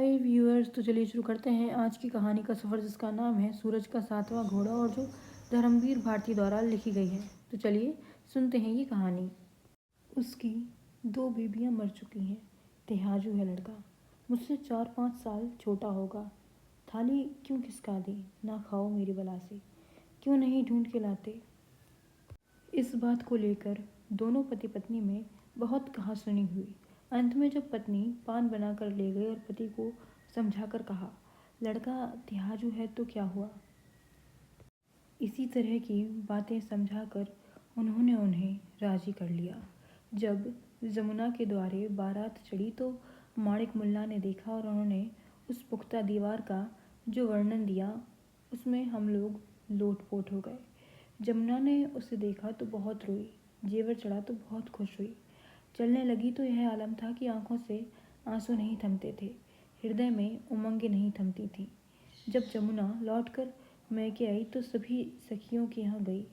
हाय viewers, तो चलिए शुरू करते हैं आज की कहानी का सफ़र, जिसका नाम है सूरज का सातवां घोड़ा और जो धर्मवीर भारती द्वारा लिखी गई है। तो चलिए सुनते हैं ये कहानी। उसकी 2 बेबियां मर चुकी हैं। तेहाजू है लड़का, मुझसे 4-5 साल छोटा होगा। थाली क्यों खिसका दी, ना खाओ मेरी बला से, क्यों नहीं ढूंढ के लाते। इस बात को लेकर दोनों पति पत्नी में बहुत कहासुनी हुई। अंत में जब पत्नी पान बनाकर ले गई और पति को समझाकर कहा, लड़का तिहाजू है तो क्या हुआ। इसी तरह की बातें समझाकर उन्होंने उन्हें राजी कर लिया। जब जमुना के द्वारे बारात चढ़ी तो माणिक मुल्ला ने देखा और उन्होंने उस पुख्ता दीवार का जो वर्णन दिया, उसमें हम लोग लोटपोट हो गए। जमुना ने उसे देखा तो बहुत रोई, जेवर चढ़ा तो बहुत खुश हुई। चलने लगी तो यह आलम था कि आंखों से आंसू नहीं थमते थे, हृदय में उमंगें नहीं थमती थीं। जब जमुना लौटकर मैके आई तो सभी सखियों के यहाँ गई।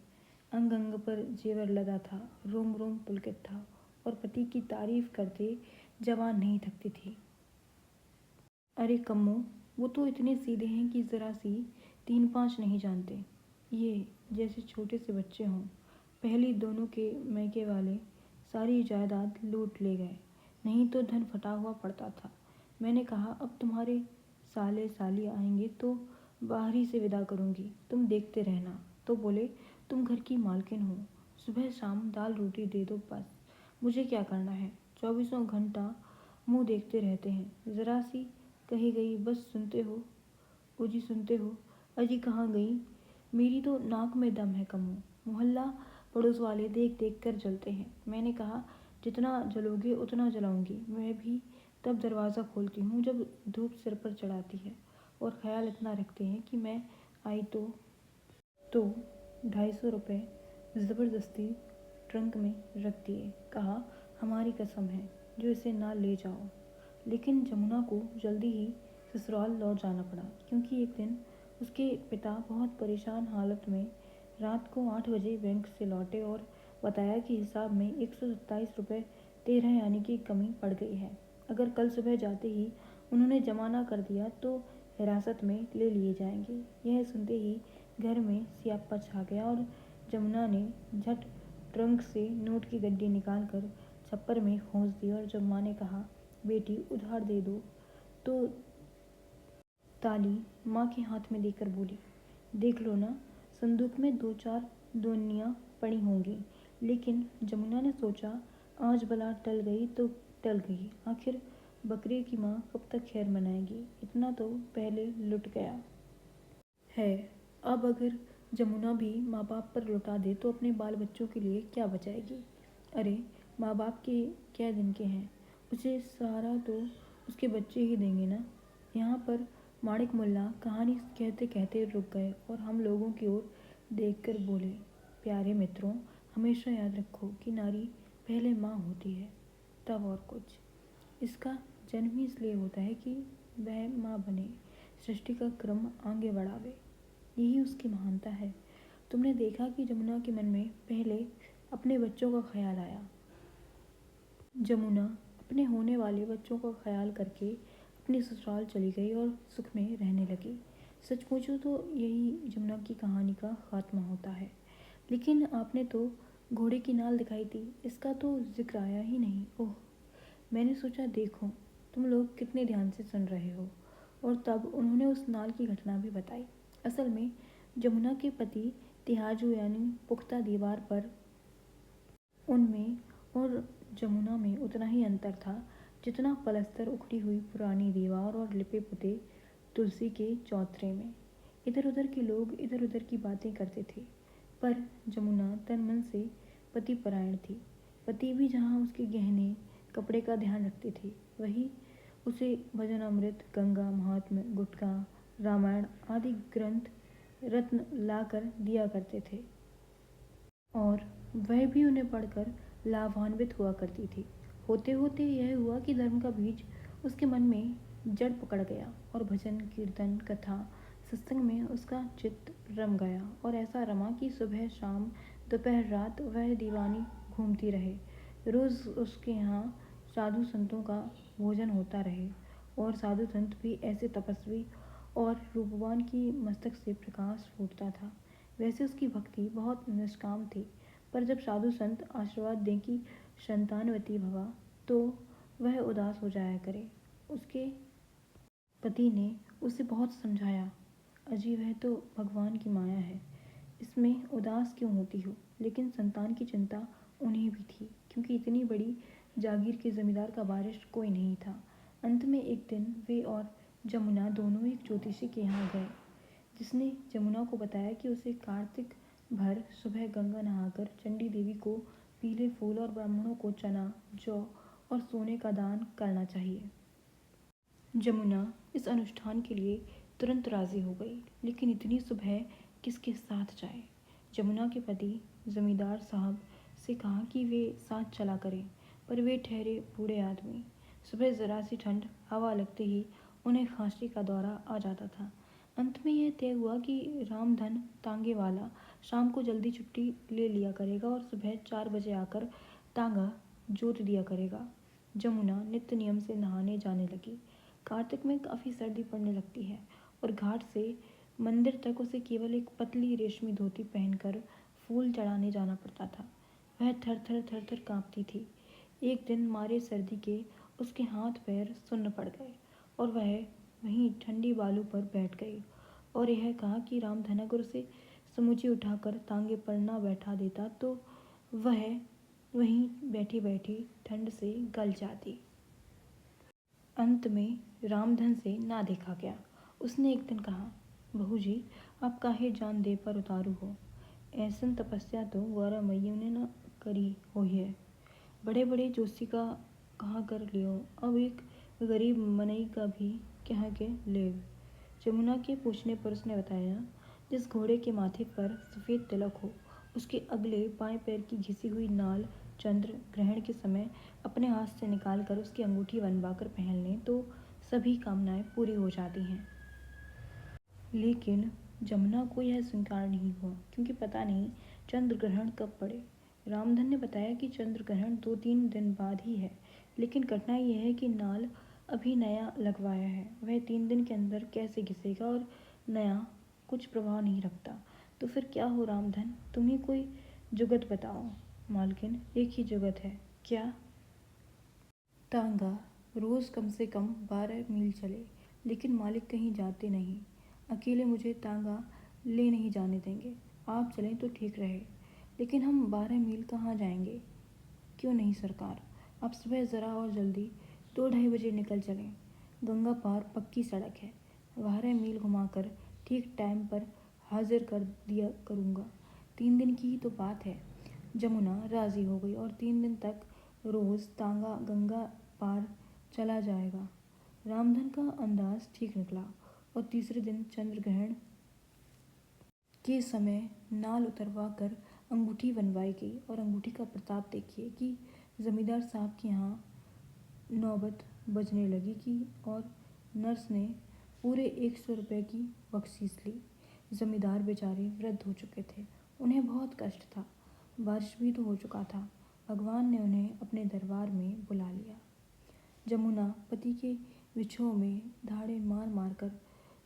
अंग अंग पर जेवर लदा था, रोम रोम पुलकित था और पति की तारीफ करते जवान नहीं थकती थी। अरे कम्मो, वो तो इतने सीधे हैं कि ज़रा सी 3-5 नहीं जानते। ये जैसे छोटे से बच्चे हों। पहली दोनों के मैके वाले सारी जायदाद लूट ले गए, नहीं तो धन फटा हुआ पड़ता था। मैंने कहा, अब तुम्हारे साले साली आएंगे तो बाहरी से विदा करूँगी, तुम देखते रहना। तो बोले, तुम घर की मालकिन हो, सुबह शाम दाल रोटी दे दो बस, मुझे क्या करना है। 24 घंटा मुँह देखते रहते हैं। ज़रा सी कही गई बस सुनते हो, ओजी सुनते हो, अजी कहाँ गई। मेरी तो नाक में दम है कम्मो, मोहल्ला पड़ोस वाले देख देख कर जलते हैं। मैंने कहा, जितना जलोगे उतना जलाऊंगी। मैं भी तब दरवाज़ा खोलती हूँ जब धूप सिर पर चढ़ाती है, और ख्याल इतना रखते हैं कि मैं आई तो 250 रुपये ज़बरदस्ती ट्रंक में रख दिए। कहा, हमारी कसम है जो इसे ना ले जाओ। लेकिन जमुना को जल्दी ही ससुराल लौट जाना पड़ा, क्योंकि एक दिन उसके पिता बहुत परेशान हालत में रात को 8 बजे बैंक से लौटे और बताया कि हिसाब में 127 रुपये 13 यानी कि कमी पड़ गई है। अगर कल सुबह जाते ही उन्होंने जमा ना कर दिया तो हिरासत में ले लिए जाएंगे। यह सुनते ही घर में सियाप्पा छा गया और जमुना ने झट ट्रंक से नोट की गड्डी निकाल कर छप्पर में खोस दी। और जब माँ ने कहा, बेटी उधार दे दो, तो ताली माँ के हाथ में देकर बोली, देख लो ना, संदूक में 2-4 दोनियाँ पड़ी होंगी। लेकिन जमुना ने सोचा, आज बला टल गई तो टल गई, आखिर बकरे की माँ कब तक खैर मनाएगी। इतना तो पहले लुट गया है, अब अगर जमुना भी माँ बाप पर लुटा दे तो अपने बाल बच्चों के लिए क्या बचाएगी। अरे माँ बाप के क्या दिन के हैं, उसे सहारा तो उसके बच्चे ही देंगे ना। यहाँ पर माणिक मुल्ला कहानी कहते कहते रुक गए और हम लोगों की ओर देखकर बोले, प्यारे मित्रों, हमेशा याद रखो कि नारी पहले माँ होती है, तब और कुछ। इसका जन्म ही इसलिए होता है कि वह माँ बने, सृष्टि का क्रम आगे बढ़ावे, यही उसकी महानता है। तुमने देखा कि जमुना के मन में पहले अपने बच्चों का ख्याल आया। जमुना अपने होने वाले बच्चों का ख्याल करके अपनी ससुराल चली गई और सुख में रहने लगी। सच पूछो तो यही जमुना की कहानी का खात्मा होता है। लेकिन आपने तो घोड़े की नाल दिखाई थी, इसका तो जिक्र आया ही नहीं। ओह, मैंने सोचा देखो तुम लोग कितने ध्यान से सुन रहे हो। और तब उन्होंने उस नाल की घटना भी बताई। असल में जमुना के पति तिहाजू यानी पुख्ता दीवार पर, उनमें और जमुना में उतना ही अंतर था जितना पलस्तर उखड़ी हुई पुरानी दीवार और लिपे पुते तुलसी के चौतरे में। इधर उधर के लोग इधर उधर की बातें करते थे, पर जमुना तन मन से पति परायण थी। पति भी जहाँ उसके गहने कपड़े का ध्यान रखते थे, वही उसे भजन अमृत, गंगा महात्म्य, गुटखा, रामायण आदि ग्रंथ रत्न लाकर दिया करते थे, और वह भी उन्हें पढ़कर लाभान्वित हुआ करती थी। होते होते यह हुआ कि धर्म का बीज उसके मन में जड़ पकड़ गया और भजन कीर्तन कथा सत्संग में उसका चित्त रम गया, और ऐसा रमा कि सुबह शाम दोपहर रात वह दीवानी घूमती रहे। रोज़ उसके यहाँ साधु संतों का भोजन होता रहे और साधु संत भी ऐसे तपस्वी और रूपवान की मस्तक से प्रकाश फूटता था। वैसे उसकी भक्ति बहुत निष्काम थी, पर जब साधु संत आशीर्वाद दें कि संतानवती भवा, तो वह उदास हो जाया करे। उसके पति ने उसे बहुत समझाया, अजी वह तो भगवान की माया है, इसमें उदास क्यों होती हो। लेकिन संतान की चिंता उन्हें भी थी, क्योंकि इतनी बड़ी जागीर के जमींदार का वारिस कोई नहीं था। अंत में एक दिन वे और जमुना दोनों एक ज्योतिषी के यहाँ गए, जिसने जमुना को बताया कि उसे कार्तिक भर सुबह गंगा नहाकर चंडी देवी को पीले फूल और ब्राह्मणों को चना, जौ और सोने का दान करना चाहिए। जमुना इस अनुष्ठान के लिए तुरंत राजी हो गई, लेकिन इतनी सुबह किसके साथ जाए। जमुना के पति जमींदार साहब से कहा कि वे साथ चला करें, पर वे ठहरे बूढ़े आदमी। सुबह जरा सी ठंड हवा लगते ही उन्हें खांसी का दौरा आ जाता था। अंत में यह तय हुआ कि रामधन तांगे वाला शाम को जल्दी छुट्टी ले लिया करेगा और सुबह 4 बजे आकर तांगा जोत दिया करेगा। जमुना नित्य नियम से नहाने जाने लगी। कार्तिक में काफ़ी सर्दी पड़ने लगती है और घाट से मंदिर तक उसे केवल एक पतली रेशमी धोती पहनकर फूल चढ़ाने जाना पड़ता था। वह थर थर थर थर काँपती थी। एक दिन मारे सर्दी के उसके हाथ पैर सुन्न पड़ गए और वह वहीं ठंडी बालू पर बैठ गई और यह कहा कि रामधन अगर उसे समुची उठाकर तांगे पर न बैठा देता तो वह वहीं बैठी बैठी ठंड से गल जाती। अंत में रामधन से ना देखा गया। उसने एक दिन कहा, बहू जी आप काहे जान दे पर उतारू हो, ऐसन तपस्या तो 12 मईयों ने न करी हुई है। बड़े बड़े जोशी का कहाँ कर लियो, अब एक गरीब मनई का भी कहाँ के लेव। जमुना के पूछने पर उसने बताया, जिस घोड़े के माथे पर सफ़ेद तिलक हो, उसके अगले बाएं पैर की घिसी हुई नाल चंद्र ग्रहण के समय अपने हाथ से निकालकर उसकी अंगूठी बनवाकर पहन लें तो सभी कामनाएं पूरी हो जाती हैं। लेकिन जमुना को यह स्वीकार नहीं हुआ, क्योंकि पता नहीं चंद्र ग्रहण कब पड़े। रामधन ने बताया कि चंद्र ग्रहण 2-3 दिन बाद ही है, लेकिन कठिनाई यह है कि नाल अभी नया लगवाया है, वह 3 दिन के अंदर कैसे घिसेगा और नया कुछ प्रभाव नहीं रखता। तो फिर क्या हो रामधन, तुम ही कोई जुगत बताओ। मालकिन एक ही जुगत है। क्या? तांगा रोज़ कम से कम 12 मील चले, लेकिन मालिक कहीं जाते नहीं, अकेले मुझे तांगा ले नहीं जाने देंगे। आप चलें तो ठीक रहे, लेकिन हम 12 मील कहाँ जाएंगे। क्यों नहीं सरकार, आप सुबह ज़रा और जल्दी 2-2:30 बजे निकल चलें। गंगा पार पक्की सड़क है, 12 मील घुमाकर ठीक टाइम पर हाजिर कर दिया करूँगा। 3 दिन की ही तो बात है। जमुना राज़ी हो गई और 3 दिन तक रोज़ तांगा गंगा पार चला जाएगा। रामधन का अंदाज ठीक निकला और तीसरे दिन चंद्र ग्रहण के समय नाल उतरवा कर अंगूठी बनवाई गई। और अंगूठी का प्रताप देखिए कि जमींदार साहब के यहाँ नौबत बजने लगी कि और नर्स ने पूरे 100 रुपये की बख्शीश ली। जमींदार बेचारे वृद्ध हो चुके थे, उन्हें बहुत कष्ट था, बारिश भी तो हो चुका था। भगवान ने उन्हें अपने दरबार में बुला लिया। जमुना पति के विछोह में धाड़े मार मार कर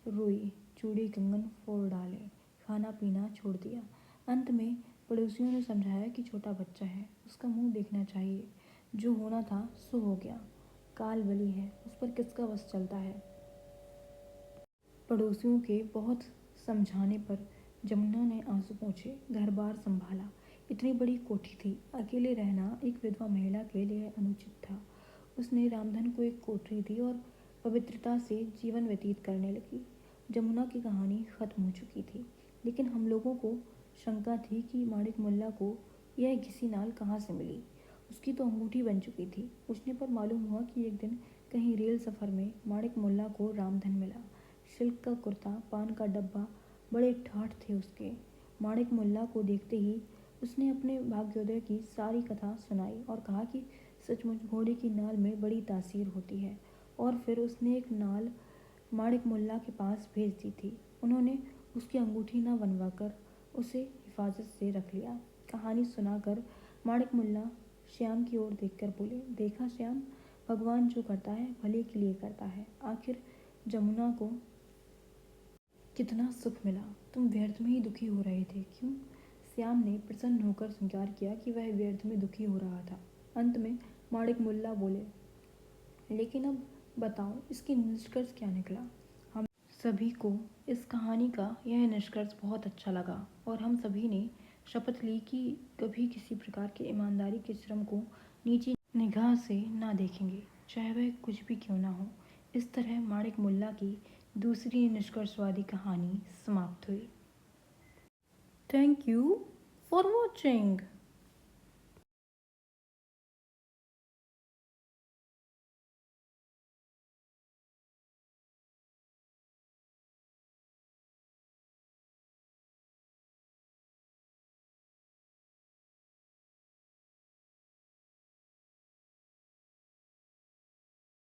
रोई, चूड़ी कंगन फोड़ डाले, खाना पीना छोड़ दिया। अंत में पड़ोसियों ने समझाया कि छोटा बच्चा है, उसका मुंह देखना चाहिए, जो होना था सो हो गया, काल बली है, उस पर किसका बस चलता है। पड़ोसियों के बहुत समझाने पर जमुना ने आंसू पोंछे, घर बार संभाला। इतनी बड़ी कोठी थी, अकेले रहना एक विधवा महिला के लिए अनुचित था। उसने रामधन को एक कोठरी दी और पवित्रता से जीवन व्यतीत करने लगी। जमुना की कहानी खत्म हो चुकी थी, लेकिन हम लोगों को शंका थी कि माणिक मुल्ला को यह घिसी नाल कहाँ से मिली। उसकी तो अंगूठी बन चुकी थी। पूछने पर मालूम हुआ कि एक दिन कहीं रेल सफ़र में माणिक मुल्ला को रामधन मिला। सिल्क का कुर्ता, पान का डब्बा, बड़े ठाठ थे उसके। माणिक मुल्ला को देखते ही उसने अपने भाग्योदय की सारी कथा सुनाई और कहा कि सचमुच घोड़े की नाल में बड़ी तासीर होती है। और फिर उसने एक नाल माणिक मुल्ला के पास भेज दी थी। उन्होंने उसकी अंगूठी न बनवाकर उसे हिफाजत से रख लिया। कहानी सुनाकर माणिक मुल्ला श्याम की ओर देखकर बोले, देखा श्याम, भगवान जो करता है भले के लिए करता है। आखिर जमुना को कितना सुख मिला। तुम व्यर्थ में ही दुखी हो रहे थे, क्यों? श्याम ने प्रसन्न होकर स्वीकार किया कि वह व्यर्थ में दुखी हो रहा था। अंत में माणिक मुल्ला बोले, लेकिन अब बताओ इसकी निष्कर्ष क्या निकला? हम सभी को इस कहानी का यह निष्कर्ष बहुत अच्छा लगा और हम सभी ने शपथ ली कि कभी किसी प्रकार के ईमानदारी के श्रम को नीची निगाह से ना देखेंगे, चाहे वह कुछ भी क्यों ना हो। इस तरह माणिक मुल्ला की दूसरी निष्कर्षवादी कहानी समाप्त हुई। Thank you for watching.